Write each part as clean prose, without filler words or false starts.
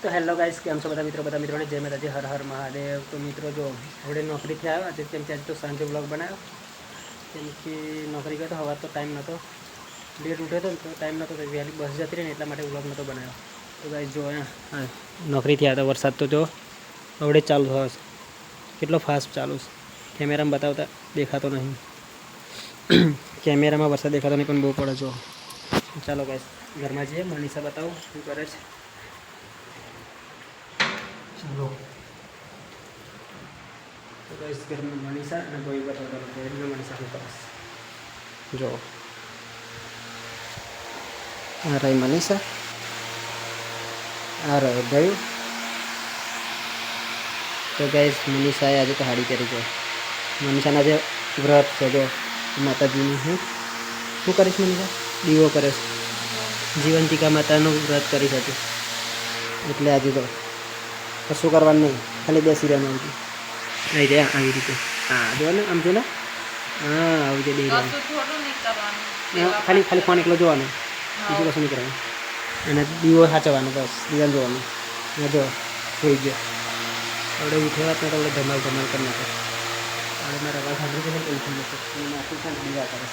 तो hello guys केम छो બધા મિત્રોને જય માતાજી હર હર મહાદેવ। તો મિત્રો જો હવે નોકરીથી આવ્યો આજે કેમ કે આજે તો સાંજે વ્લોગ બનાવ્યો કેમ કે નોકરી ગયો તો હવાર તો ટાઈમ નહોતો લેટ ઉઠ્યો હતો તો ટાઈમ નહોતો તો વહેલી બસ જતી રહી ને એટલા માટે વ્લોગ નહોતો બનાવ્યો। તો ગાઈસ જો અહીંયા નોકરીથી આવ્યા તો વરસાદ તો જો હવે ચાલુ થયો છે, કેટલો ફાસ્ટ ચાલુ છે, કેમેરામાં બતાવતા દેખાતો નહીં કેમેરામાં વરસાદ દેખાતો નહીં પણ બહુ પડે જો। ચાલો ગાઈસ ઘરમાં જઈએ, મનીષા બતાવું શું કરે છે। चलो तो गाइस घर में मनीषा અને કોઈ બતાવતા નથી એટલે મનીષા કે પાસ જો આ રહી મનીષા, આ રહ્યો ગયું। તો ગાઈસ મનીષાએ આજે તો હાડી પહેરી છે, મનીષાના આજે વ્રત છે જો માતાજીની। શું કરીશ મનીષા? દીવો કરે છે, જીવંતિકા માતાનું વ્રત કરી શકે એટલે આજે તો કશું કરવાનું નહીં, ખાલી બેસી રહેવાનું આવતું નહીં રે આવી રીતે। હા જો ને આમ જો ને, હા આવી રીતે ખાલી ખાલી ફોન એકલો જોવાનો, બીજું કશું નહીં કરવાનું અને દીવો સાચવવાનો બસ, દીવા જોવાનું। જો હોઈ ગયો આપણે ઉઠે વાત ને તો આપણે ધમાલ ધમાલ કરી નાખે આપણે મારા અવાજ સાંભળી છે ને ઉઠી નાખે માથું છે ને દીવા કરે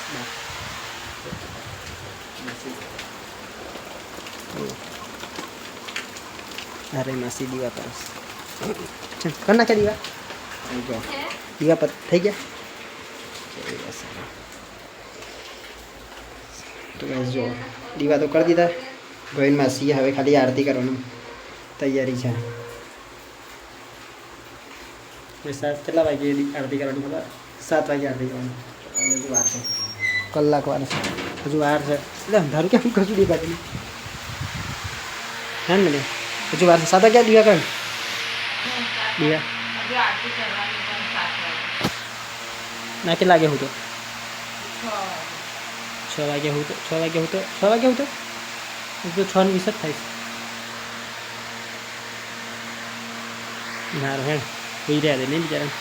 અરે માસી દીવા કરે કર નાખે દીવા જો દીવા પર થઈ ગયા। તો જો દીવા તો કરી દીધા ગોવિંદ માસી, હવે ખાલી આરતી કરવાની તૈયારી છે। કેટલા વાગે આરતી કરવાની ખબર? 7 વાગે આરતી કરવાની, હજુ વાર છે, કલાક વાર છે, હજુ વાર છે એટલે અંધારું કેમ કશું દેખાતું હે ને, હજુ વાર છે। 7 વાગ્યા દીવા કર દીવા ના કેટલા વાગે હું તો 6 વાગે હું તો 6 વાગે હું તો 6 વાગે હું તો 6 ને 20 જ થાય ના હે હોઈ રહ્યા નહીં બિચારા।